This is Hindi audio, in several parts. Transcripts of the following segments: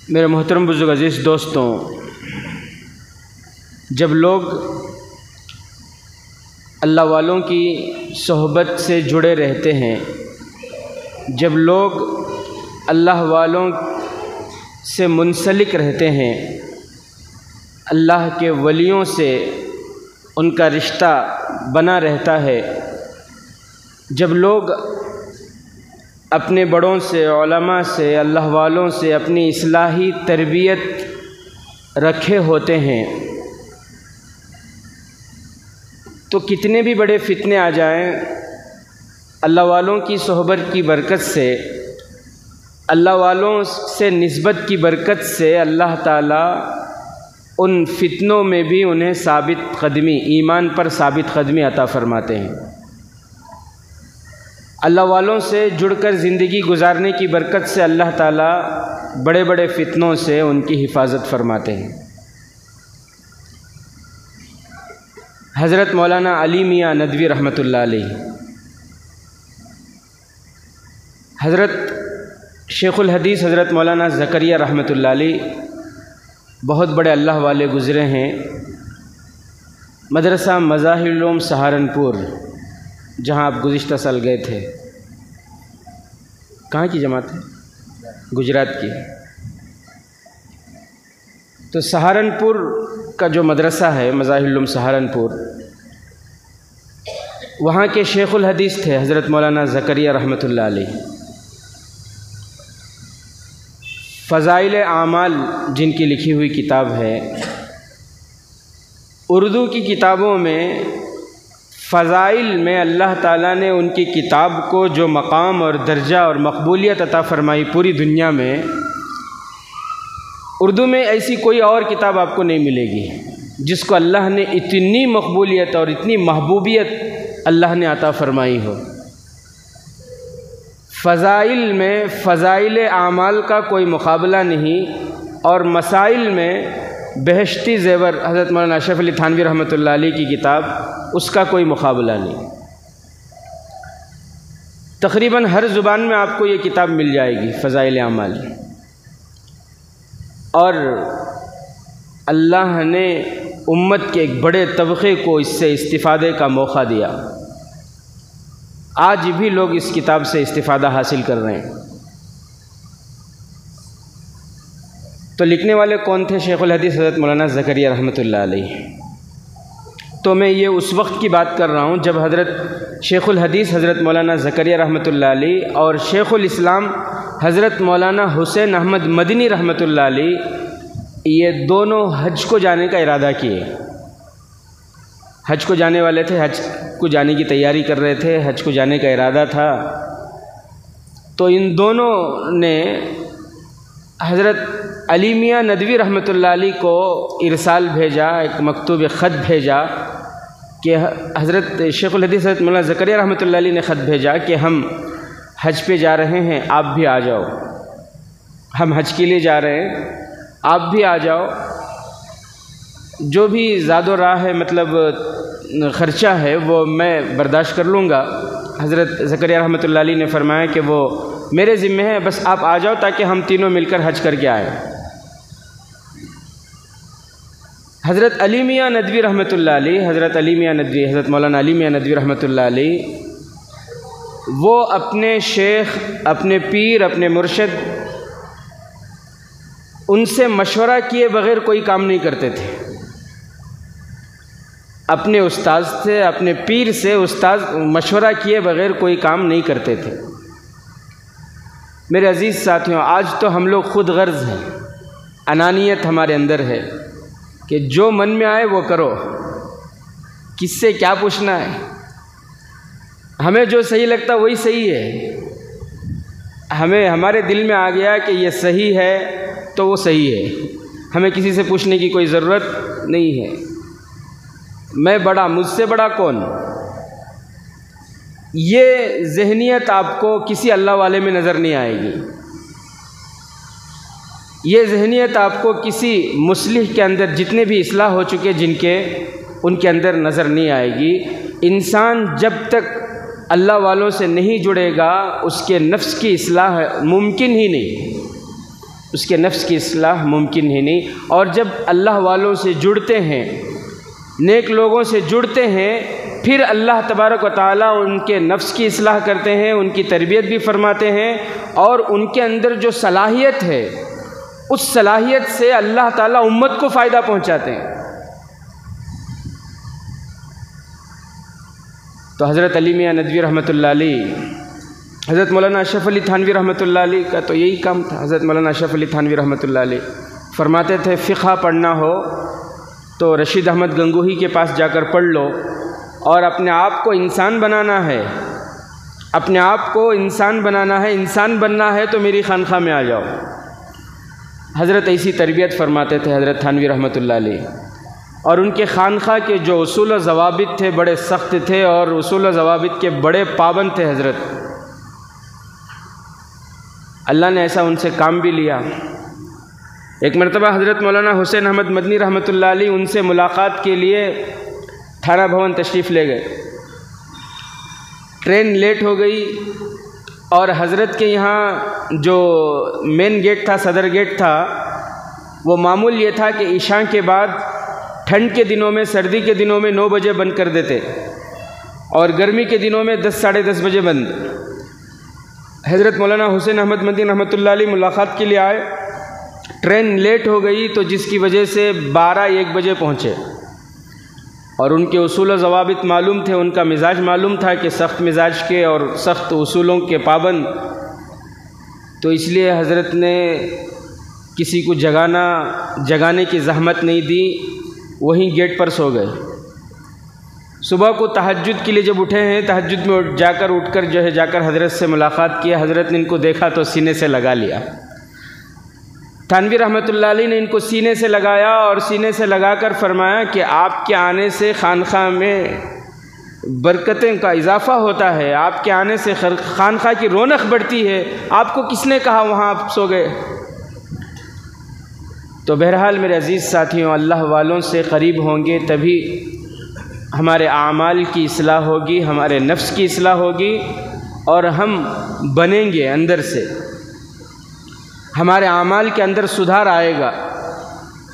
मेरे मोहतरम बुजुर्ग अज़ीज़ दोस्तों, जब लोग अल्लाह वालों की सोहबत से जुड़े रहते हैं, जब लोग अल्लाह वालों से मुंसलिक रहते हैं, अल्लाह के वलियों से उनका रिश्ता बना रहता है, जब लोग अपने बड़ों से, उलमा से, अल्लाह वालों से अपनी इस्लाही तरबियत रखे होते हैं, तो कितने भी बड़े फितने आ जाएं, अल्लाह वालों की सोहबत की बरकत से, अल्लाह वालों से निस्बत की बरकत से अल्लाह ताला उन फितनों में भी उन्हें साबित कदमी, ईमान पर साबित कदमी अता फरमाते हैं। अल्लाह वालों से जुड़कर ज़िंदगी गुजारने की बरकत से अल्लाह ताला बड़े बड़े फितनों से उनकी हिफाजत फरमाते हैं। हज़रत मौलाना अली मियाँ नदवी रहमतुल्लाह अलैह, हज़रत शेखुल हदीस हज़रत मौलाना ज़करिया रहमतुल्लाह अलैह बहुत बड़े अल्लाह वाले गुज़रे हैं। मदरसा मज़ाहिरुल उलूम सहारनपुर, जहाँ आप गुज़िश्ता साल गए थे, कहाँ की जमात है? गुजरात की। तो सहारनपुर का जो मदरसा है मज़ाहिरुल उलूम सहारनपुर, वहाँ के शेखुल हदीस थे हज़रत मौलाना ज़करिया रहमतुल्लाह अलैह। फ़ज़ाइल आमाल जिनकी लिखी हुई किताब है, उर्दू की किताबों में फ़ज़ाइल में अल्लाह ताला ने उनकी किताब को जो मकाम और दर्जा और मकबूलियत अता फ़रमाई पूरी दुनिया में, उर्दू में ऐसी कोई और किताब आपको नहीं मिलेगी जिसको अल्लाह ने इतनी मकबूलियत और इतनी महबूबियत अल्लाह ने अता फ़रमाई हो। फ़ज़ाइल में फ़ज़ाइल आमाल का कोई मुकाबला नहीं, और मसाइल में बेहश्ती ज़ेवर हज़रत मौलाना अशरफ अली थानवी रहमतुल्लाह अलैह की किताब, उसका कोई मुकाबला नहीं। तकरीबन हर ज़ुबान में आपको ये किताब मिल जाएगी फ़ज़ाइल आमाल। और अल्लाह ने उम्मत के एक बड़े तबक़े को इससे इस्तिफ़ादे का मौका दिया। आज भी लोग इस किताब से इस्तिफ़ादा हासिल कर रहे हैं। तो लिखने वाले कौन थे? शेखुल हदीस हज़रत मौलाना ज़करिया रहमतुल्लाह अलैह। तो मैं ये उस वक्त की बात कर रहा हूँ जब हज़रत शेखुल हदीस हज़रत मौलाना ज़करिया रहमतुल्लाह अलैह और शेखुल इस्लाम हज़रत मौलाना हुसैन अहमद मदनी रहमतुल्लाह अलैह, ये दोनों हज को जाने का इरादा किए। हज को जाने वाले थे, हज को जाने की तैयारी कर रहे थे, हज को जाने का इरादा था। तो इन दोनों ने हज़रत अली मियाँ नदवी रहमतुल्लाह अलैह को इरसाल भेजा, एक मकतूब ख़त भेजा कि हज़रत शेखुल हदीस हज़रत मौलाना ज़करिया रहमतुल्लाह अलैह ने ख़त भेजा कि हम हज पे जा रहे हैं, आप भी आ जाओ। हम हज के लिए जा रहे हैं, आप भी आ जाओ। जो भी ज़ादो राह है, मतलब ख़र्चा है, वो मैं बर्दाश्त कर लूँगा। हज़रत ज़करिया रहमतुल्लाह अलैह ने फरमाया कि वो मेरे ज़िम्मे है, बस आप आ जाओ ताकि हम तीनों मिलकर हज करके आएँ। हज़रत अली मियाँ नदवी रहमतुल्लाह अलैह, हज़रत अली मियाँ नदवी, हज़रत मौलाना अली मियाँ नदवी रहमतुल्लाह अलैह, वो अपने शेख, अपने पीर, अपने मुर्शद, उनसे मशवरा किए बग़ैर कोई काम नहीं करते थे। अपने उस्ताद से, अपने पीर से उस्ताद मशवरा किए बग़ैर कोई काम नहीं करते थे। मेरे अज़ीज़ साथियों, आज तो हम लोग खुद गर्ज़ हैं, अनानियत हमारे अंदर है कि जो मन में आए वो करो, किससे क्या पूछना है, हमें जो सही लगता वही सही है। हमें हमारे दिल में आ गया कि ये सही है तो वो सही है, हमें किसी से पूछने की कोई ज़रूरत नहीं है। मैं बड़ा, मुझसे बड़ा कौन, ये ज़हनियत आपको किसी अल्लाह वाले में नज़र नहीं आएगी। ये ज़हनियत आपको किसी मुस्लिह के अंदर, जितने भी इस्लाह हो चुके जिनके, उनके अंदर नज़र नहीं आएगी। इंसान जब तक अल्लाह वालों से नहीं जुड़ेगा, उसके नफ्स की इस्लाह मुमकिन ही नहीं। उसके नफ्स की इस्लाह मुमकिन ही नहीं। और जब अल्लाह वालों से जुड़ते हैं, नेक लोगों से जुड़ते हैं, फिर अल्लाह तबारक व तआला उनके नफ्स की इस्लाह करते हैं, उनकी तरबियत भी फरमाते हैं और उनके अंदर जो सलाहियत है उस सलाहियत से अल्लाह ताला उम्मत को फ़ायदा पहुंचाते हैं। तो हज़रत अली मियाँ नदवी रहमतुल्लाह अलैह, हज़रत मौलाना अशरफ अली थानवी रहमतुल्लाह अलैह का तो यही काम था। हज़रत मौलाना अशरफ अली थानवी रहमतुल्लाह अलैह फरमाते थे, फ़िक़्ह पढ़ना हो तो रशीद अहमद गंगोही के पास जाकर पढ़ लो, और अपने आप को इंसान बनाना है, अपने आप को इंसान बनाना है, इंसान बनना है तो मेरी खानखा में आ जाओ। हज़रत ऐसी तरबियत फरमाते थे हज़रत थानवी रहमतुल्लाह अलैह। और उनके खानखा के जो उसूल व ज़वाबित थे बड़े सख्त थे और उसूल व ज़वाबित के बड़े पाबंद थे हज़रत। अल्लाह ने ऐसा उनसे काम भी लिया। एक मरतबा हज़रत मौलाना हुसैन अहमद मदनी रहमतुल्लाह अलैह उनसे मुलाकात के लिए थाना भवन तशरीफ़ ले गए। ट्रेन लेट हो गई और हज़रत के यहाँ जो मेन गेट था, सदर गेट था, वो मामूल ये था कि ईशा के बाद ठंड के दिनों में, सर्दी के दिनों में 9 बजे बंद कर देते और गर्मी के दिनों में 10 साढ़े 10 बजे बंद। हज़रत मौलाना हुसैन अहमद मदनी रहमतुल्लाह अलैह मुलाकात के लिए आए। ट्रेन लेट हो गई तो जिसकी वजह से 12-1 बजे पहुँचे और उनके उसूल व ज़वाबित मालूम थे, उनका मिजाज मालूम था कि सख्त मिजाज के और सख्त उसूलों के पाबंद। तो इसलिए हज़रत ने किसी को जगाने की ज़हमत नहीं दी, वहीं गेट पर सो गए। सुबह को तहज्जुद के लिए जब उठे हैं, तहज्जुद में उठकर जो है जाकर हज़रत से मुलाकात किया। हज़रत ने इनको देखा तो सीने से लगा लिया। थानवी रहमतुल्लाह अलैह ने इनको सीने से लगाया और सीने से लगाकर फरमाया कि आपके आने से खानखा में बरकतें का इजाफ़ा होता है, आपके आने से खानखा की रौनक बढ़ती है। आपको किसने कहा वहाँ आप सो गए? तो बहरहाल मेरे अज़ीज़ साथियों, अल्लाह वालों से क़रीब होंगे तभी हमारे आमाल की इस्लाह होगी, हमारे नफ्स की इस्लाह होगी और हम बनेंगे अंदर से, हमारे आमाल के अंदर सुधार आएगा।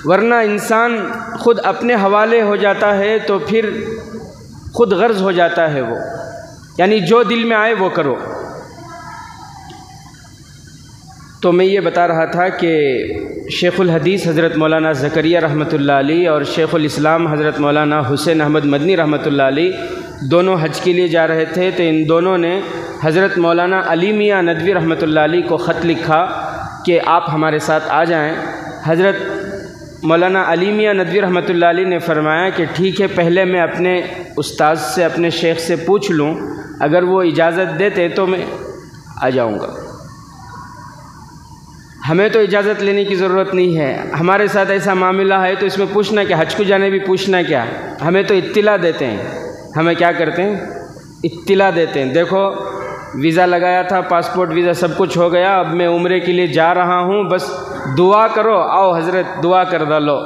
वरना इंसान ख़ुद अपने हवाले हो जाता है तो फिर ख़ुद गर्ज़ हो जाता है वो, यानी जो दिल में आए वो करो। तो मैं ये बता रहा था कि शेखुल हदीस हज़रत मौलाना ज़करिया रहमतुल्लाह अलैह और शेखुल इस्लाम हज़रत मौलाना हुसैन अहमद मदनी रहमतुल्लाह अलैह दोनों हज के लिए जा रहे थे। तो इन दोनों ने हज़रत मौलाना अली मियाँ नदवी रहमतुल्लाह अलैह को ख़त लिखा कि आप हमारे साथ आ जाएं। हज़रत मौलाना अली मियाँ नदवी रहमतुल्लाह अलैह ने फरमाया कि ठीक है, पहले मैं अपने उस्ताद से, अपने शेख से पूछ लूँ, अगर वो इजाज़त देते तो मैं आ जाऊँगा। हमें तो इजाज़त लेने की ज़रूरत नहीं है, हमारे साथ ऐसा मामला है तो इसमें पूछना क्या, हज को जाने भी पूछना क्या। हमें तो इत्तिला देते हैं, हमें क्या करते हैं, इत्तिला देते हैं। देखो वीज़ा लगाया था, पासपोर्ट वीज़ा सब कुछ हो गया, अब मैं उम्रे के लिए जा रहा हूँ, बस दुआ करो, आओ हज़रत दुआ कर डालो।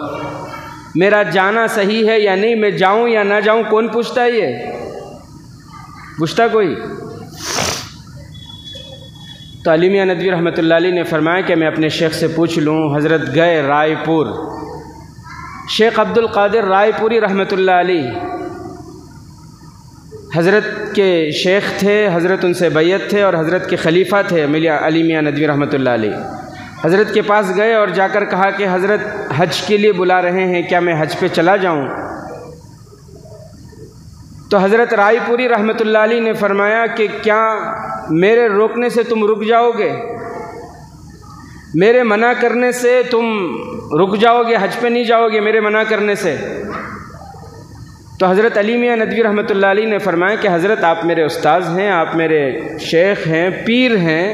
मेरा जाना सही है या नहीं, मैं जाऊँ या ना जाऊँ, कौन पूछता है? ये पूछता कोई? तो अली मियाँ नदवी रहमतुल्लाह अलैह ने फरमाया कि मैं अपने शेख से पूछ लूँ। हज़रत गए रायपुर, शेख अब्दुल कादिर रायपुरी रहमतुल्लाह अलैह हज़रत के शेख थे, हज़रत उनसे बैयत थे और हज़रत के खलीफा थे अली मियाँ नदवी रहमतुल्लाह अलैह। हज़रत के पास गए और जाकर कहा कि हज़रत हज के लिए बुला रहे हैं, क्या मैं हज पे चला जाऊँ? तो हज़रत रायपुरी रहमतुल्लाह अलैह ने फरमाया कि क्या मेरे रोकने से तुम रुक जाओगे? मेरे मना करने से तुम रुक जाओगे, हज पे नहीं जाओगे मेरे मना करने से? तो हज़रत अली मियाँ नदवी रहमतुल्लाह अलैह ने फरमाया कि हज़रत आप मेरे उस्ताद हैं, आप मेरे शेख हैं, पीर हैं,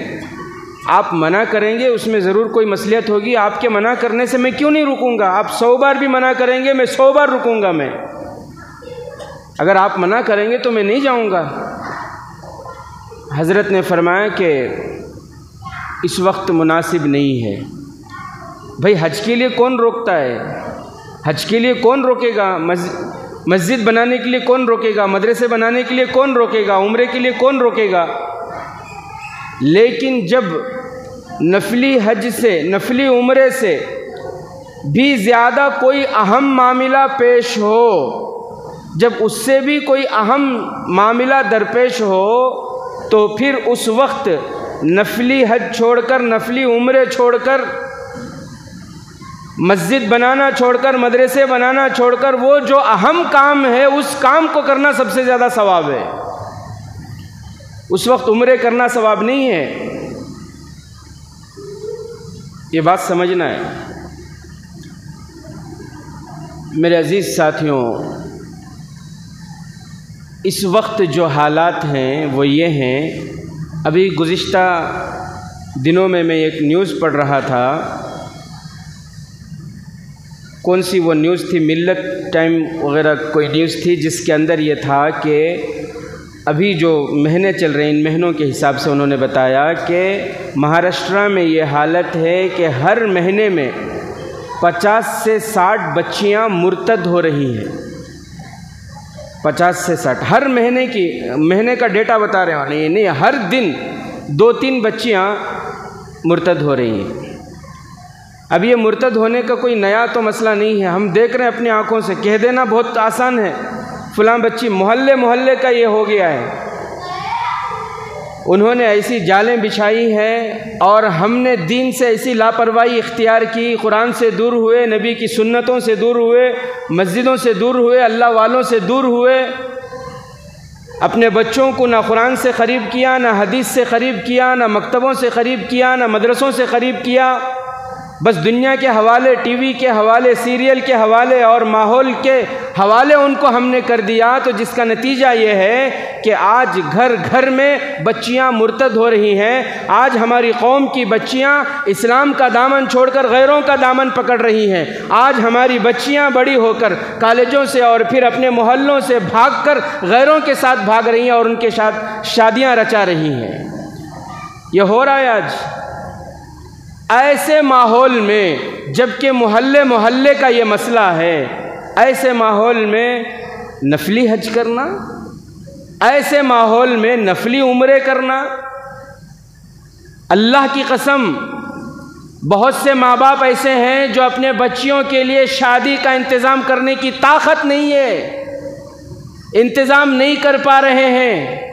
आप मना करेंगे उसमें ज़रूर कोई मसलियत होगी, आपके मना करने से मैं क्यों नहीं रुकूंगा? आप 100 बार भी मना करेंगे, मैं 100 बार रुकूंगा। मैं अगर आप मना करेंगे तो मैं नहीं जाऊंगा। हज़रत ने फरमाया कि इस वक्त मुनासिब नहीं है। भाई हज के लिए कौन रोकता है? हज के लिए कौन रोकेगा? मस्जिद बनाने के लिए कौन रोकेगा? मदरसे बनाने के लिए कौन रोकेगा? उम्रे के लिए कौन रोकेगा? लेकिन जब नफली हज से, नफली उम्रे से भी ज़्यादा कोई अहम मामला पेश हो, जब उससे भी कोई अहम मामला दरपेश हो, तो फिर उस वक्त नफली हज छोड़कर, नफली उम्रे छोड़कर, मस्जिद बनाना छोड़कर, मदरसे बनाना छोड़कर, वो जो अहम काम है उस काम को करना सबसे ज़्यादा सवाब है। उस वक्त उम्रे करना सवाब नहीं है। ये बात समझना है मेरे अजीज़ साथियों। इस वक्त जो हालात हैं वो ये हैं, अभी गुज़िश्ता दिनों में मैं एक न्यूज़ पढ़ रहा था, कौन सी वो न्यूज़ थी, मिल्लत टाइम वगैरह कोई न्यूज़ थी, जिसके अंदर ये था कि अभी जो महीने चल रहे हैं, इन महीनों के हिसाब से उन्होंने बताया कि महाराष्ट्र में ये हालत है कि हर महीने में 50 से 60 बच्चियां मुर्तद हो रही हैं। 50 से 60 हर महीने का डेटा बता रहे हैं, नहीं हर दिन 2-3 बच्चियां मुर्तद हो रही हैं। अब ये मुर्तद होने का कोई नया तो मसला नहीं है, हम देख रहे हैं अपनी आंखों से। कह देना बहुत आसान है, फलां बच्ची, मोहल्ले का ये हो गया है। उन्होंने ऐसी जालें बिछाई हैं और हमने दीन से ऐसी लापरवाही इख्तियार की, कुरान से दूर हुए, नबी की सुन्नतों से दूर हुए, मस्जिदों से दूर हुए, अल्लाह वालों से दूर हुए, अपने बच्चों को ना कुरान से क़रीब किया, ना हदीस से क़रीब किया, ना मकतबों से क़रीब किया, ना मदरसों से क़रीब किया। बस दुनिया के हवाले, टीवी के हवाले, सीरियल के हवाले और माहौल के हवाले उनको हमने कर दिया। तो जिसका नतीजा ये है कि आज घर घर में बच्चियां मुर्तद हो रही हैं। आज हमारी कौम की बच्चियां इस्लाम का दामन छोड़कर गैरों का दामन पकड़ रही हैं। आज हमारी बच्चियां बड़ी होकर कॉलेजों से और फिर अपने मोहल्लों से भागकर गैरों के साथ भाग रही हैं और उनके साथ शादियां रचा रही हैं। ये हो रहा है आज। ऐसे माहौल में, जबकि मोहल्ले का ये मसला है, ऐसे माहौल में नफली हज करना, ऐसे माहौल में नफली उम्रे करना, अल्लाह की कसम बहुत से माँ बाप ऐसे हैं जो अपने बच्चियों के लिए शादी का इंतज़ाम करने की ताकत नहीं है, इंतज़ाम नहीं कर पा रहे हैं।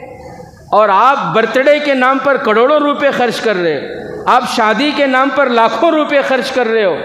और आप बर्थडे के नाम पर करोड़ों रुपए खर्च कर रहे हो, आप शादी के नाम पर लाखों रुपए खर्च कर रहे हो,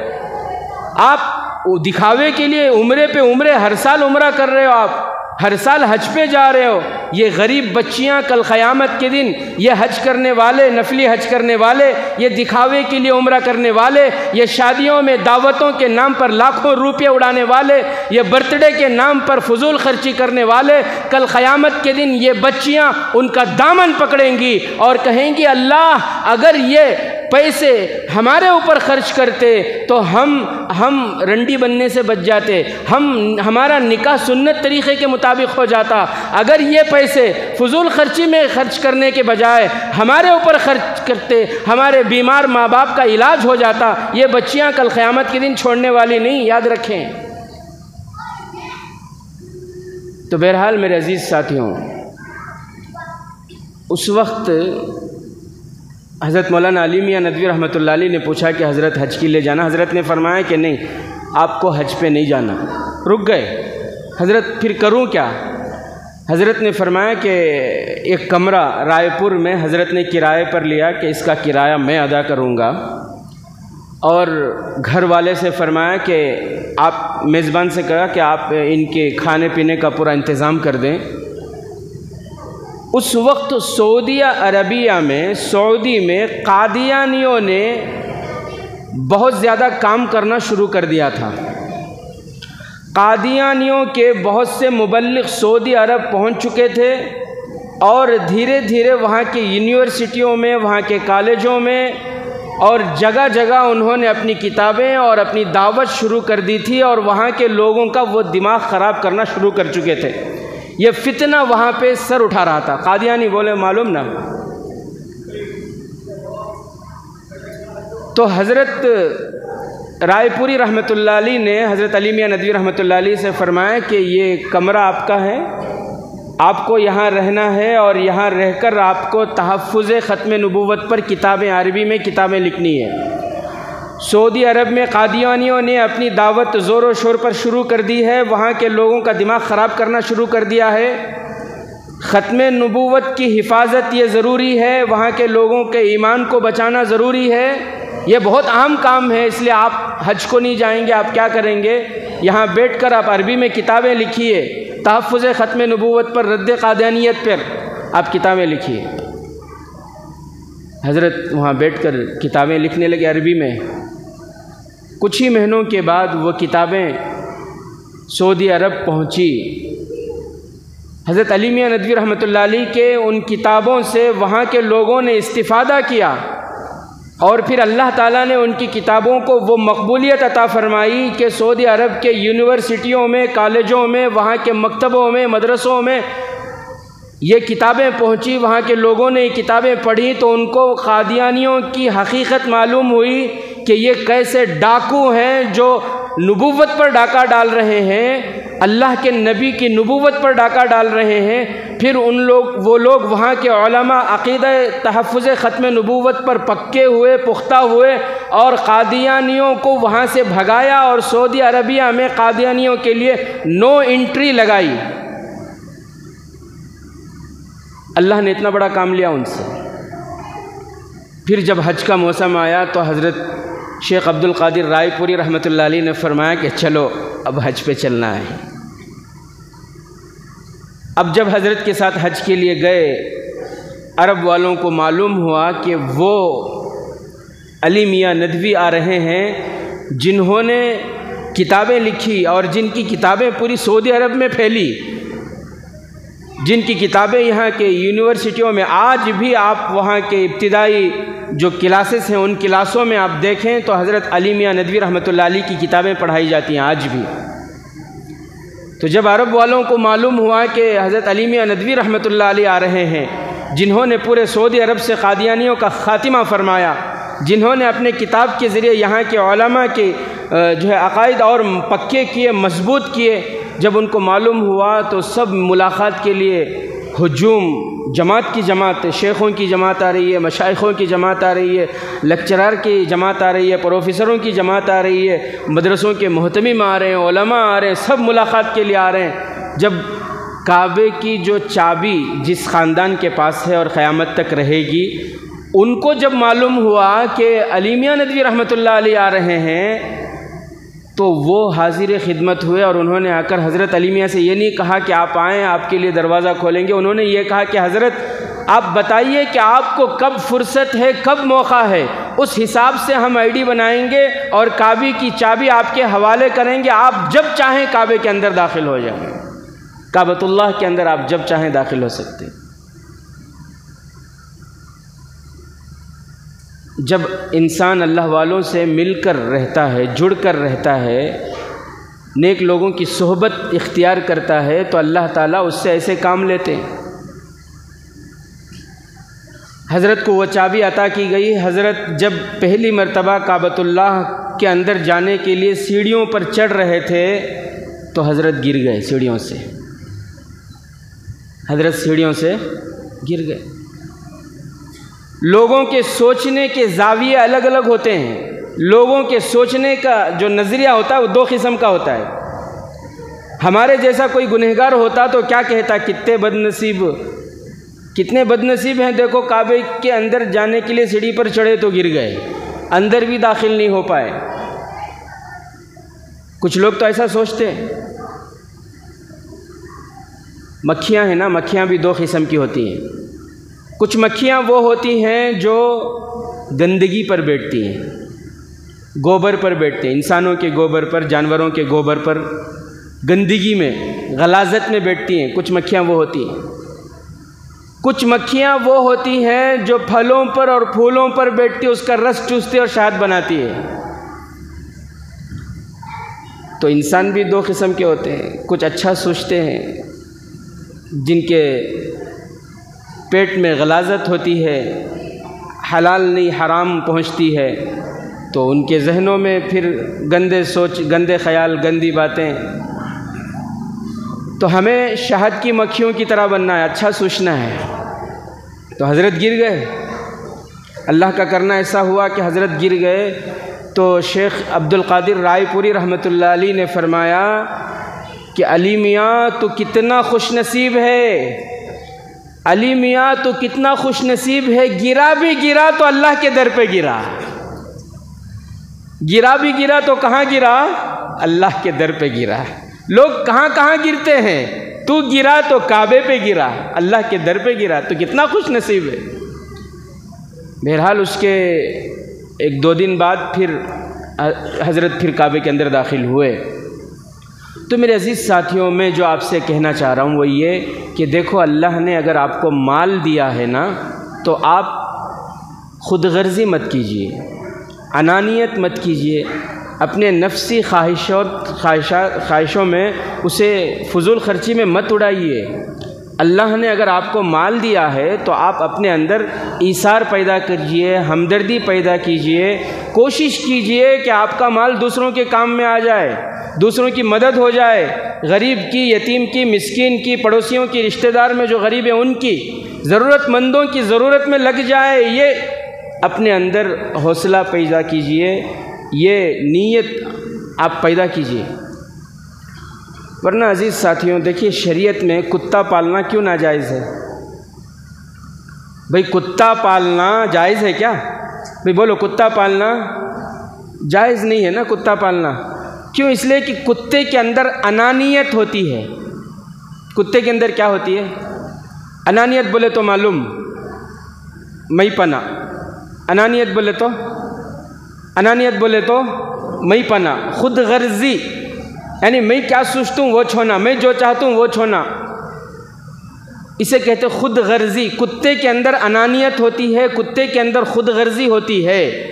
आप दिखावे के लिए उम्रे पे उम्रे, हर साल उम्रा कर रहे हो, आप हर साल हज पे जा रहे हो। ये गरीब बच्चियां कल क़यामत के दिन, ये हज करने वाले, नफली हज करने वाले, ये दिखावे के लिए उम्रा करने वाले, ये शादियों में दावतों के नाम पर लाखों रुपये उड़ाने वाले, ये बर्थडे के नाम पर फजूल खर्ची करने वाले, कल क़यामत के दिन ये बच्चियां उनका दामन पकड़ेंगी और कहेंगी, अल्लाह अगर ये पैसे हमारे ऊपर खर्च करते तो हम रंडी बनने से बच जाते, हमारा निकाह सुन्नत तरीक़े के मुताबिक हो जाता। अगर ये पैसे फजूल खर्ची में खर्च करने के बजाय हमारे ऊपर खर्च करते, हमारे बीमार माँ बाप का इलाज हो जाता। ये बच्चियाँ कल क़यामत के दिन छोड़ने वाली नहीं, याद रखें। तो बहरहाल मेरे अजीज़ साथियों, उस वक्त हज़रत मौलाना अली मियाँ नदवी रहमतुल्लाह अलैह ने पूछा कि हज़रत हज के लिए जाना। हज़रत ने फरमाया कि नहीं, आपको हज पे नहीं जाना। रुक गए। हज़रत फिर करूं क्या? हज़रत ने फरमाया कि एक कमरा रायपुर में हज़रत ने किराए पर लिया कि इसका किराया मैं अदा करूंगा, और घर वाले से फरमाया कि आप मेज़बान से कहा कि आप इनके खाने पीने का पूरा इंतज़ाम कर दें। उस वक्त सऊदी अरबिया में, सऊदी में कादियानियों ने बहुत ज़्यादा काम करना शुरू कर दिया था। कादियानियों के बहुत से मुबल्लिग सऊदी अरब पहुंच चुके थे और धीरे धीरे वहाँ के यूनिवर्सिटियों में, वहाँ के कॉलेजों में और जगह जगह उन्होंने अपनी किताबें और अपनी दावत शुरू कर दी थी और वहाँ के लोगों का वो दिमाग ख़राब करना शुरू कर चुके थे। ये फितना वहाँ पे सर उठा रहा था। कादियानी बोले मालूम ना। तो हज़रत रायपुरी रहमतुल्लाह अलैह ने हज़रत अली मियाँ नदवी रहमतुल्लाह अलैह से फरमाया कि ये कमरा आपका है, आपको यहाँ रहना है और यहाँ रहकर आपको तहफ़्फ़ुज़ ख़त्म नबूवत पर किताबें अरबी में किताबें लिखनी है। सऊदी अरब में कादियानियों ने अपनी दावत ज़ोर व शोर पर शुरू कर दी है, वहाँ के लोगों का दिमाग ख़राब करना शुरू कर दिया है। ख़त्म नबूवत की हिफाजत ये ज़रूरी है, वहाँ के लोगों के ईमान को बचाना ज़रूरी है। ये बहुत अहम काम है, इसलिए आप हज को नहीं जाएंगे, आप क्या करेंगे? यहाँ बैठकर आप अरबी में किताबें लिखिए, तहफ़्फ़ुज़ ख़त्म नबूवत पर, रद्द क़ादियानियत पर आप किताबें लिखिए। हज़रत वहाँ बैठकर किताबें लिखने लगे अरबी में। कुछ ही महीनों के बाद वो किताबें सऊदी अरब पहुँची। हज़रत अली मियाँ नदवी रहमतुल्लाह अलैह के उन किताबों से वहाँ के लोगों ने इस्तिफ़ादा किया और फिर अल्लाह ताला ने उनकी किताबों को वो मकबूलियत अता फ़रमाई कि सऊदी अरब के यूनिवर्सिटियों में, कॉलेजों में, वहाँ के मकतबों में, मदरसों में ये किताबें पहुँची। वहाँ के लोगों ने ये किताबें पढ़ी तो उनको कादियानियों की हकीकत मालूम हुई कि ये कैसे डाकू हैं जो नबूवत पर डाका डाल रहे हैं, अल्लाह के नबी की नबूवत पर डाका डाल रहे हैं। फिर वो लोग वहाँ के उलमा अक़ीदा तहफ़्फ़ुज़ ख़त्म नबूवत पर पक्के हुए, पुख्ता हुए और कादियानियों को वहाँ से भगाया और सऊदी अरबिया में कादियानियों के लिए नो एंट्री लगाई। अल्लाह ने इतना बड़ा काम लिया उनसे। फिर जब हज का मौसम आया तो हज़रत शेख अब्दुल क़ादिर रायपुरी रहमतुल्लाह अलैह ने फरमाया कि चलो अब हज पे चलना है। अब जब हज़रत के साथ हज के लिए गए, अरब वालों को मालूम हुआ कि वो अली मियाँ नदवी आ रहे हैं जिन्होंने किताबें लिखी और जिनकी किताबें पूरी सऊदी अरब में फैली, जिनकी किताबें यहाँ के यूनिवर्सिटियों में आज भी आप वहाँ के इब्तिदाई जो क्लासेस हैं उन क्लासों में आप देखें तो हज़रत अली मियाँ नदवी रहमतुल्लाह अलैह की किताबें पढ़ाई जाती हैं आज भी। तो जब अरब वालों को मालूम हुआ कि हज़रत अली मियाँ नदवी रहमतुल्लाह अलैह आ रहे हैं जिन्होंने पूरे सऊदी अरब से कादियानियों का ख़ातिमा फ़रमाया, जिन्होंने अपने किताब के ज़रिए यहाँ के उलमा के जो है अक़ाइद और पक्के किए, मजबूत किए, जब उनको मालूम हुआ तो सब मुलाक़ात के लिए हुजूम, जमात की जमात, शेखों की जमात आ रही है, मशाइखों की जमात आ रही है, लेक्चरर की जमात आ रही है, प्रोफेसरों की जमात आ रही है, मदरसों के मुहतमिम आ रहे हैं, उलमा आ रहे हैं, सब मुलाक़ात के लिए आ रहे हैं। जब काबे की जो चाबी जिस ख़ानदान के पास है और क़यामत तक रहेगी, उनको जब मालूम हुआ कि अली मियाँ नदवी रहमतुल्लाह अलैह आ रहे हैं तो वो हाजिर खिदमत हुए और उन्होंने आकर हज़रत अली मियाँ से ये नहीं कहा कि आप आएँ आपके लिए दरवाज़ा खोलेंगे, उन्होंने ये कहा कि हज़रत आप बताइए कि आपको कब फुर्सत है, कब मौका है, उस हिसाब से हम आईडी बनाएंगे और काबे की चाबी आपके हवाले करेंगे, आप जब चाहें काबे के अंदर दाखिल हो जाएंगे, काबतुल्लाह के अंदर आप जब चाहें दाखिल हो सकते हैं। जब इंसान अल्लाह वालों से मिलकर रहता है, जुड़कर रहता है, नेक लोगों की सोहबत इख्तियार करता है तो अल्लाह ताला उससे ऐसे काम लेते हैं। हज़रत को वह चाबी अता की गई। हज़रत जब पहली मरतबा काबतुल्लाह के अंदर जाने के लिए सीढ़ियों पर चढ़ रहे थे तो हज़रत गिर गए सीढ़ियों से, हज़रत सीढ़ियों से गिर गए। लोगों के सोचने के ज़ाविये अलग अलग होते हैं, लोगों के सोचने का जो नज़रिया होता है वो दो किस्म का होता है। हमारे जैसा कोई गुनहगार होता तो क्या कहता, कितने बदनसीब हैं, देखो काबे के अंदर जाने के लिए सीढ़ी पर चढ़े तो गिर गए, अंदर भी दाखिल नहीं हो पाए। कुछ लोग तो ऐसा सोचते हैं। मक्खियाँ हैं ना, मक्खियाँ भी दो किस्म की होती हैं। कुछ मक्खियाँ वो होती हैं जो गंदगी पर बैठती हैं, गोबर पर बैठते हैं, इंसानों के गोबर पर, जानवरों के गोबर पर, गंदगी में, गलाजत में बैठती हैं। कुछ मक्खियाँ वो होती हैं। कुछ मक्खियाँ वो होती हैं जो फलों पर और फूलों पर बैठती है, उसका रस चूसती और शहद बनाती है। तो इंसान भी दो किस्म के होते हैं। कुछ अच्छा सोचते हैं, जिनके पेट में गलाजत होती है, हलाल नहीं हराम पहुंचती है, तो उनके जहनों में फिर गंदे सोच, गंदे ख्याल, गंदी बातें। तो हमें शहद की मक्खियों की तरह बनना है, अच्छा सोचना है। तो हज़रत गिर गए, अल्लाह का करना ऐसा हुआ कि हज़रत गिर गए। तो शेख अब्दुल कादिर रायपुरी रहमतुल्लाह अलैह ने फरमाया कि अली मियाँ तो कितना खुशनसीब है, अली मियाँ तो कितना खुशनसीब है, गिरा भी गिरा तो अल्लाह के दर पे गिरा, गिरा भी गिरा तो कहाँ गिरा, अल्लाह के दर पे गिरा। लोग कहाँ कहाँ गिरते हैं, तू गिरा तो काबे पे गिरा, अल्लाह के दर पे गिरा, तो कितना खुशनसीब है। बहरहाल उसके 1-2 दिन बाद फिर हज़रत फिर काबे के अंदर दाखिल हुए। तो मेरे अज़ीज़ साथियों, मैं जो आपसे कहना चाह रहा हूँ वो ये कि देखो, अल्लाह ने अगर आपको माल दिया है ना, तो आप ख़ुदगर्ज़ी मत कीजिए, अनानियत मत कीजिए, अपने नफ्सी ख्वाहिशों में उसे फ़ुज़ूल ख़र्ची में मत उड़ाइए। अल्लाह ने अगर आपको माल दिया है तो आप अपने अंदर ईसार पैदा कीजिए, हमदर्दी पैदा कीजिए, कोशिश कीजिए कि आपका माल दूसरों के काम में आ जाए, दूसरों की मदद हो जाए, गरीब की, यतीम की, मिस्कीन की, पड़ोसियों की, रिश्तेदार में जो गरीब है उनकी, ज़रूरतमंदों की ज़रूरत में लग जाए। ये अपने अंदर हौसला पैदा कीजिए, ये नीयत आप पैदा कीजिए। वरना अज़ीज़ साथियों, देखिए शरीयत में कुत्ता पालना क्यों नाजायज़ है? भाई कुत्ता पालना जायज़ है क्या? भाई बोलो, कुत्ता पालना जायज़ नहीं है ना कुत्ता पालना। क्यों? इसलिए कि कुत्ते के अंदर अनानियत होती है। कुत्ते के अंदर क्या होती है? अनानियत बोले तो मालूम, मैपना। अनानियत बोले तो मैपना, खुद गर्जी, यानी मैं क्या सोचता हूँ वो छोना, मैं जो चाहता हूँ वो छोना, इसे कहते खुद गर्जी। कुत्ते के अंदर अनानियत होती है, कुत्ते के अंदर खुद गर्जी होती है।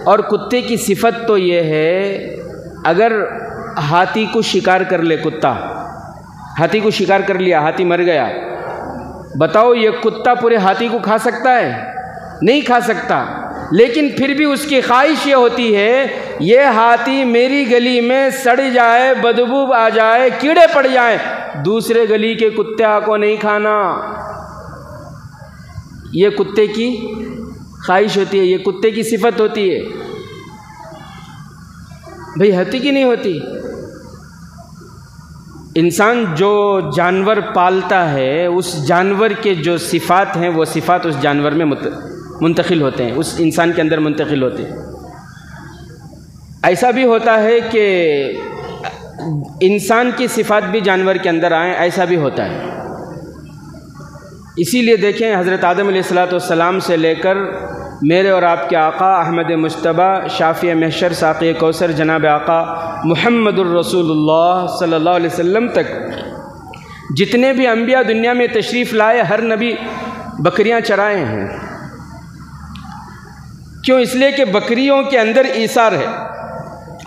और कुत्ते की सिफत तो ये है, अगर हाथी को शिकार कर ले कुत्ता, हाथी को शिकार कर लिया, हाथी मर गया, बताओ ये कुत्ता पूरे हाथी को खा सकता है? नहीं खा सकता। लेकिन फिर भी उसकी ख्वाहिश ये होती है, ये हाथी मेरी गली में सड़ जाए, बदबू आ जाए, कीड़े पड़ जाए, दूसरे गली के कुत्ते को नहीं खाना। ये कुत्ते की ख्वाहिश होती है, ये कुत्ते की सिफत होती है। भाई हाथी की नहीं होती। इंसान जो जानवर पालता है, उस जानवर के जो सिफ़ात हैं वो सिफ़ात उस जानवर में मुंतकिल होते हैं, उस इंसान के अंदर मुंतकिल होते हैं। ऐसा भी होता है कि इंसान की सिफ़ात भी जानवर के अंदर आए, ऐसा भी होता है। इसीलिए देखें, हज़रत आदम अलैहिस्सलाम से लेकर मेरे और आपके आका अहमद मुज्तबा शाफ़ी महशर साक़ी कौसर जनाब आका मुहम्मदुर रसूलुल्लाह सल्लल्लाहु अलैहि वसल्लम तक जितने भी अंबिया दुनिया में तशरीफ़ लाए, हर नबी बकरियां चराए हैं। क्यों? इसलिए कि बकरियों के अंदर ईसार है,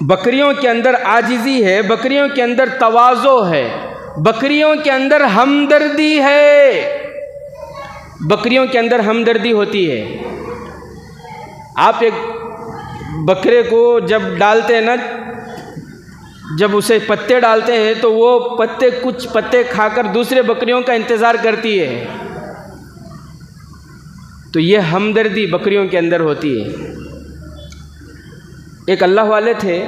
बकरियों के अंदर आजिज़ी है, बकरियों के अंदर तवाज़ो है, बकरियों के अंदर हमदर्दी है, बकरियों के अंदर हमदर्दी होती है। आप एक बकरे को जब डालते हैं ना, जब उसे पत्ते डालते हैं तो वो पत्ते, कुछ पत्ते खाकर दूसरे बकरियों का इंतज़ार करती है, तो ये हमदर्दी बकरियों के अंदर होती है। एक अल्लाह वाले थे,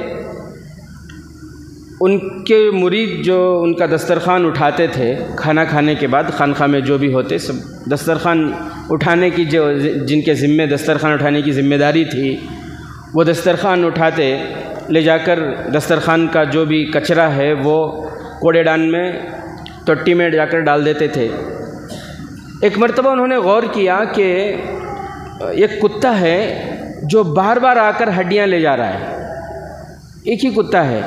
उनके मुरीद जो उनका दस्तरखान उठाते थे खाना खाने के बाद, खानखा में जो भी होते सब दस्तरखान उठाने की, जो जिनके ज़िम्मे दस्तरखान उठाने की ज़िम्मेदारी थी, वो दस्तरखान उठाते, ले जाकर दस्तरखान का जो भी कचरा है वो कूड़ेदान में, टट्टी में जाकर डाल देते थे। एक मर्तबा उन्होंने गौर किया कि एक कुत्ता है जो बार बार आकर हड्डियाँ ले जा रहा है। एक ही कुत्ता है,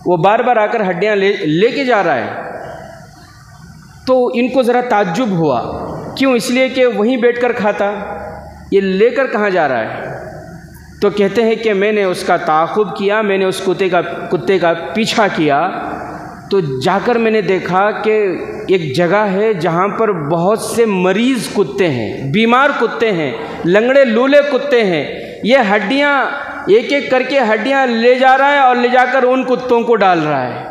वो बार बार आकर हड्डियाँ लेके जा रहा है। तो इनको ज़रा ताज्जुब हुआ। क्यों? इसलिए कि वहीं बैठकर खाता, ये लेकर कहाँ जा रहा है? तो कहते हैं कि मैंने उसका ताक़ुब किया, मैंने उस कुत्ते का पीछा किया, तो जाकर मैंने देखा कि एक जगह है जहाँ पर बहुत से मरीज़ कुत्ते हैं, बीमार कुत्ते हैं, लंगड़े लूले कुत्ते हैं। ये हड्डियाँ एक एक करके हड्डियाँ ले जा रहा है और ले जाकर उन कुत्तों को डाल रहा है।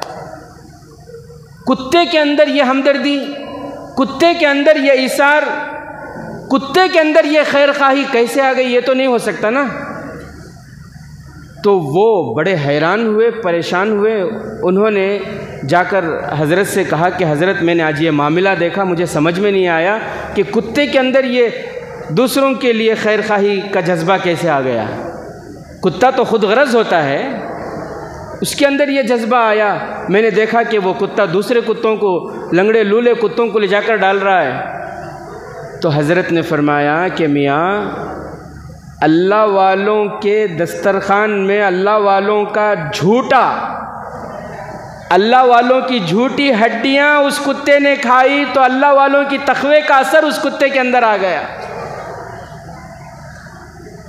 कुत्ते के अंदर ये हमदर्दी, कुत्ते के अंदर ये इसार, कुत्ते के अंदर ये खैर खाही कैसे आ गई? ये तो नहीं हो सकता ना। तो वो बड़े हैरान हुए, परेशान हुए। उन्होंने जाकर हज़रत से कहा कि हज़रत, मैंने आज ये मामला देखा, मुझे समझ में नहीं आया कि कुत्ते के अंदर ये दूसरों के लिए खैर खाही का जज्बा कैसे आ गया। कुत्ता तो खुद गरज होता है, उसके अंदर ये जज्बा आया। मैंने देखा कि वो कुत्ता दूसरे कुत्तों को, लंगड़े लूले कुत्तों को ले जाकर डाल रहा है। तो हज़रत ने फरमाया कि मियाँ, अल्लाह वालों के दस्तरखान में अल्लाह वालों का झूठा, अल्लाह वालों की झूठी हड्डियाँ उस कुत्ते ने खाई तो अल्लाह वालों की तक़वे का असर उस कुत्ते के अंदर आ गया।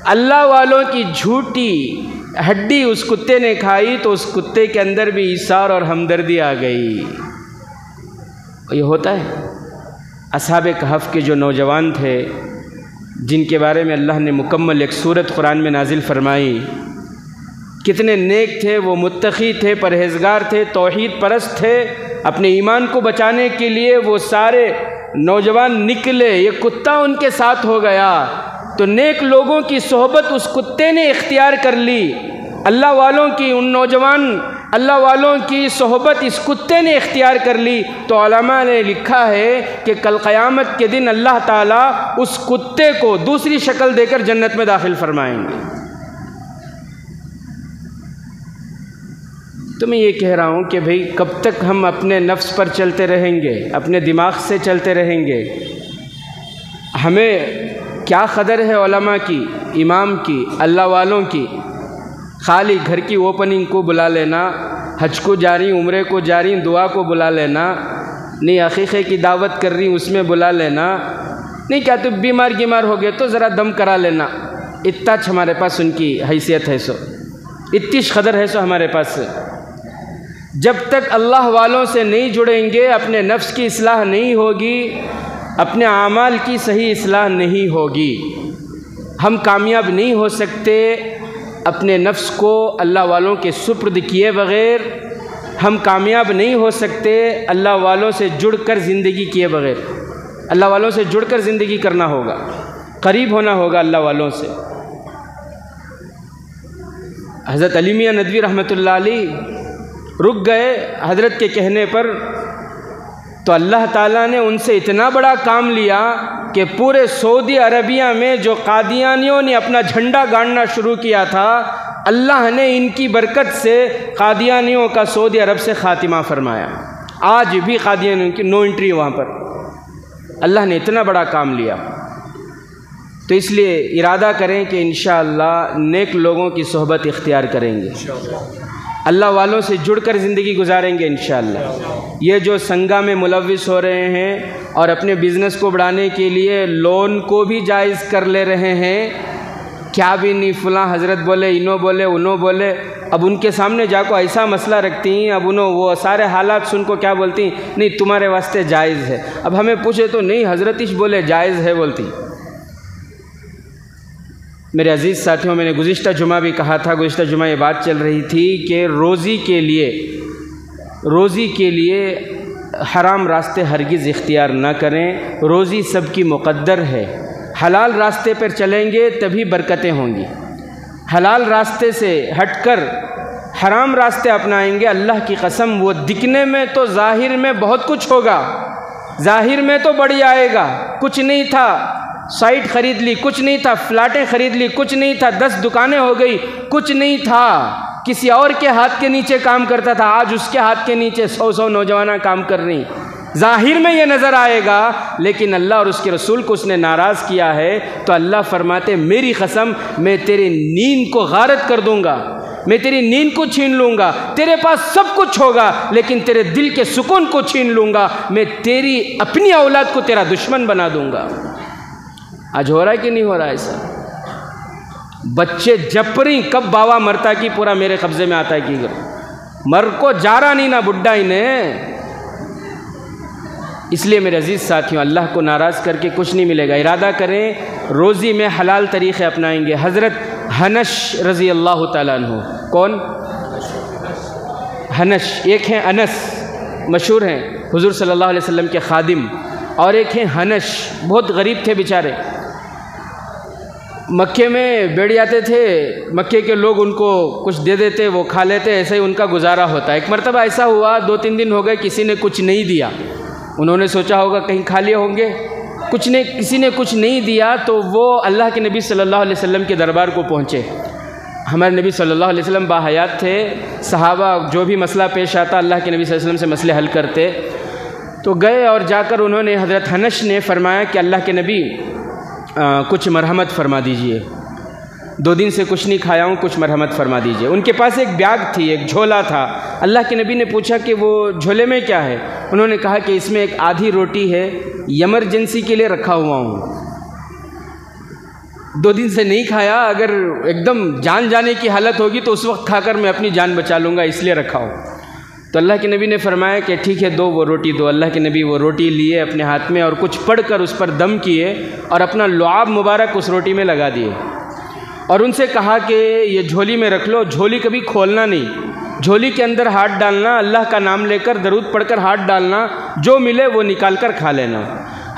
अल्लाह वालों की झूठी हड्डी उस कुत्ते ने खाई तो उस कुत्ते के अंदर भी ईसार और हमदर्दी आ गई। ये होता है। असहाबे कहफ के जो नौजवान थे, जिनके बारे में अल्लाह ने मुकम्मल एक सूरत कुरान में नाजिल फरमाई, कितने नेक थे वो, मुत्तकी थे, परहेज़गार थे, तौहीद परस्त थे। अपने ईमान को बचाने के लिए वो सारे नौजवान निकले, ये कुत्ता उनके साथ हो गया। तो नेक लोगों की सोहबत उस कुत्ते ने इख्तियार कर ली। अल्लाह वालों की, उन नौजवान अल्लाह वालों की सोहबत इस कुत्ते ने इख्तियार कर ली। तो उलमा ने लिखा है कि कल क़यामत के दिन अल्लाह ताला उस कुत्ते को दूसरी शक्ल देकर जन्नत में दाखिल फरमाएंगे। तो मैं ये कह रहा हूँ कि भाई, कब तक हम अपने नफ्स पर चलते रहेंगे, अपने दिमाग से चलते रहेंगे? हमें क्या क़दर है उलमा की, इमाम की, अल्लाह वालों की। खाली घर की ओपनिंग को बुला लेना, हज को जा रही, उम्रे को जा रही, दुआ को बुला लेना, नहीं अक़ीक़े की दावत कर रही उसमें बुला लेना, नहीं क्या तो बीमार हो गए तो ज़रा दम करा लेना। इतना हमारे पास उनकी हैसियत है, सो इतनी क़दर है सो हमारे पास। जब तक अल्लाह वालों से नहीं जुड़ेंगे, अपने नफ्स की इस्लाह नहीं होगी, अपने आमाल की सही इस्लाह नहीं होगी, हम कामयाब नहीं हो सकते। अपने नफ्स को अल्लाह वालों के सुपुर्द किए बग़ैर हम कामयाब नहीं हो सकते। अल्लाह वालों से जुड़कर ज़िंदगी किए बग़ैर, अल्लाह वालों से जुड़कर ज़िंदगी करना होगा, करीब होना होगा अल्लाह वालों से। हज़रत अली मियाँ नदवी रहमतुल्लाह अलैह रुक गए हज़रत के कहने पर, तो अल्लाह ताला ने उनसे इतना बड़ा काम लिया कि पूरे सऊदी अरबिया में जो कादियानियों ने अपना झंडा गाड़ना शुरू किया था, अल्लाह ने इनकी बरकत से कादियानियों का सऊदी अरब से ख़ातिमा फरमाया। आज भी कादियानियों की नो एंट्री वहाँ पर। अल्लाह ने इतना बड़ा काम लिया। तो इसलिए इरादा करें कि इंशाअल्लाह नेक लोगों की सोहबत इख्तियार करेंगे, अल्लाह वालों से जुड़कर ज़िंदगी गुजारेंगे इंशाअल्लाह। ये जो संगा में मुलव्विस हो रहे हैं और अपने बिज़नेस को बढ़ाने के लिए लोन को भी जायज़ कर ले रहे हैं, क्या भी नहीं, फ़लाँ हज़रत बोले, इनो बोले, उनो बोले। अब उनके सामने जाको ऐसा मसला रखती हैं, अब उन्हों वो सारे हालात सुन को क्या बोलती, नहीं तुम्हारे वास्ते जायज़ है। अब हमें पूछे तो नहीं हज़रत इश बोले जायज़ है बोलती। मेरे अज़ीज़ साथियों, मैंने गुज़िश्ता जुमा भी कहा था, गुज़िश्ता जुमा ये बात चल रही थी कि रोज़ी के लिए हराम रास्ते हरगिज़ इख्तियार ना करें। रोज़ी सबकी मुक़द्दर है। हलाल रास्ते पर चलेंगे तभी बरकतें होंगी। हलाल रास्ते से हटकर हराम रास्ते अपनाएंगे, अल्लाह की कसम वो दिखने में तो ज़ाहिर में बहुत कुछ होगा, ज़ाहिर में तो बढ़िया आएगा, कुछ नहीं था, साइट ख़रीद ली कुछ नहीं था, फ्लैटें ख़रीद ली कुछ नहीं था, 10 दुकानें हो गई कुछ नहीं था, किसी और के हाथ के नीचे काम करता था, आज उसके हाथ के नीचे 100 नौजवाना काम कर रही। ज़ाहिर में ये नज़र आएगा, लेकिन अल्लाह और उसके रसूल को उसने नाराज़ किया है। तो अल्लाह फरमाते मेरी कसम मैं तेरी नींद को गारत कर दूँगा, मैं तेरी नींद को छीन लूँगा, तेरे पास सब कुछ होगा लेकिन तेरे दिल के सुकून को छीन लूँगा, मैं तेरी अपनी औलाद को तेरा दुश्मन बना दूँगा। आज हो रहा है कि नहीं हो रहा है ऐसा? बच्चे जपरी कब बावा मरता कि पूरा मेरे कब्जे में आता है कि मर को जा रहा नहीं ना बुड्ढा ही ने। इसलिए मेरे अजीज़ साथियों, अल्लाह को नाराज़ करके कुछ नहीं मिलेगा। इरादा करें रोज़ी में हलाल तरीक़े अपनाएंगे। हज़रत हनश रज़ी अल्लाह ताला अन्हु, कौन? हनश, एक है अनस, मशहूर हैं हुज़ूर सल्लल्लाहु अलैहि वसल्लम के खादिम, और एक हैं हनश, बहुत गरीब थे बेचारे। मक्के में बैठ जाते थे, मक्के के लोग उनको कुछ दे देते, वो खा लेते, ऐसे ही उनका गुजारा होता। एक मरतबा ऐसा हुआ, 2-3 दिन हो गए किसी ने कुछ नहीं दिया। उन्होंने सोचा होगा कहीं खा लिए होंगे, कुछ ने किसी ने कुछ नहीं दिया, तो वो अल्लाह के नबी सल्लल्लाहु अलैहि वसल्लम के दरबार को पहुँचे। हमारे नबी सल्लल्लाहु अलैहि वसल्लम बाहयात थे, सहाबा जो भी मसला पेश आता अल्लाह के नबी सल्लल्लाहु अलैहि वसल्लम से मसले हल करते। तो गए और जाकर उन्होंने, हज़रत हनश ने फरमाया कि अल्लाह के नबी कुछ मरहमत फरमा दीजिए, 2 दिन से कुछ नहीं खाया हूँ, कुछ मरहमत फरमा दीजिए। उनके पास एक बैग थी, एक झोला था। अल्लाह के नबी ने पूछा कि वो झोले में क्या है? उन्होंने कहा कि इसमें एक आधी रोटी है, इमरजेंसी के लिए रखा हुआ हूँ, 2 दिन से नहीं खाया, अगर एकदम जान जाने की हालत होगी तो उस वक्त खाकर मैं अपनी जान बचा लूँगा, इसलिए रखा हूँ। तो अल्लाह के नबी ने फरमाया कि ठीक है, दो वो रोटी दो। अल्लाह के नबी वो रोटी लिए अपने हाथ में और कुछ पढ़कर उस पर दम किए और अपना लुआब मुबारक उस रोटी में लगा दिए और उनसे कहा कि ये झोली में रख लो, झोली कभी खोलना नहीं, झोली के अंदर हाथ डालना, अल्लाह का नाम लेकर दरूद पढ़कर हाथ डालना, जो मिले वो निकाल कर खा लेना।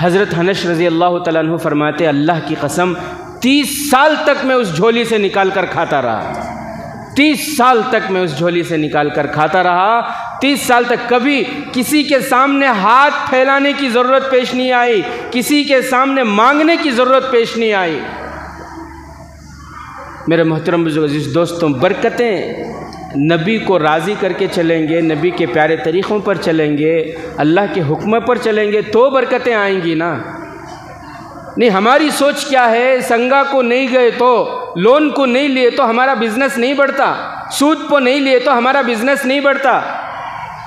हज़रत हनश रज़ी अल्लाह तआला अन्हु फरमाते, अल्लाह की कसम 30 साल तक मैं उस झोली से निकाल कर खाता रहा, 30 साल तक मैं उस झोली से निकाल कर खाता रहा। 30 साल तक कभी किसी के सामने हाथ फैलाने की ज़रूरत पेश नहीं आई, किसी के सामने मांगने की ज़रूरत पेश नहीं आई। मेरे मोहतरम अज़ीज़ दोस्तों, बरकतें नबी को राज़ी करके चलेंगे, नबी के प्यारे तरीक़ों पर चलेंगे, अल्लाह के हुक्म पर चलेंगे तो बरकतें आएंगी ना। नहीं, हमारी सोच क्या है, संगा को नहीं गए तो, लोन को नहीं लिए तो हमारा बिजनेस नहीं बढ़ता, सूद को नहीं लिए तो हमारा बिजनेस नहीं बढ़ता,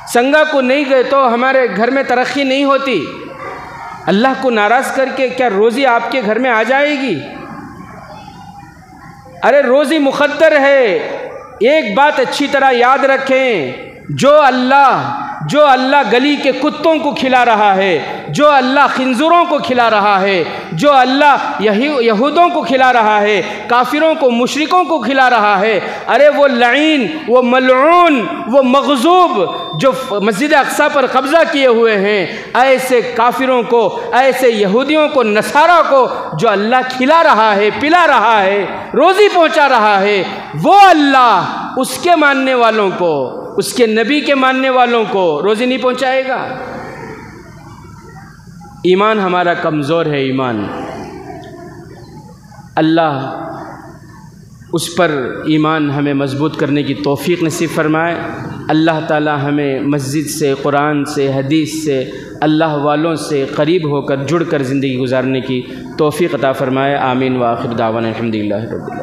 संगा को नहीं गए तो हमारे घर में तरक्की नहीं होती। अल्लाह को नाराज़ करके क्या रोज़ी आपके घर में आ जाएगी? अरे रोज़ी मुक़द्दर है। एक बात अच्छी तरह याद रखें, जो अल्लाह गली के कुत्तों को खिला रहा है, जो अल्लाह खिंजरों को खिला रहा है, जो अल्लाह यहूदों को खिला रहा है, काफिरों को, मुशरिकों को खिला रहा है, अरे वो लईन, वो मलऊन, वो मग़ज़ूब जो मस्जिद अक़सा पर कब्ज़ा किए हुए हैं, ऐसे काफिरों को, ऐसे यहूदियों को, नसारा को जो अल्लाह खिला रहा है, पिला रहा है, रोज़ी पहुँचा रहा है, वो अल्लाह उसके मानने वालों को, उसके नबी के मानने वालों को रोज़ी नहीं पहुंचाएगा। ईमान हमारा कमज़ोर है, ईमान अल्लाह उस पर ईमान हमें मजबूत करने की तौफ़ीक़ नसीब फरमाए। अल्लाह ताला हमें मस्जिद से, कुरान से, हदीस से, अल्लाह वालों से करीब होकर जुड़ कर ज़िंदगी गुजारने की तौफ़ीक़ अता फ़रमाए। आमीन व आखिर दावाना अल्हम्दुलिल्लाहि रब्बिल आलमीन।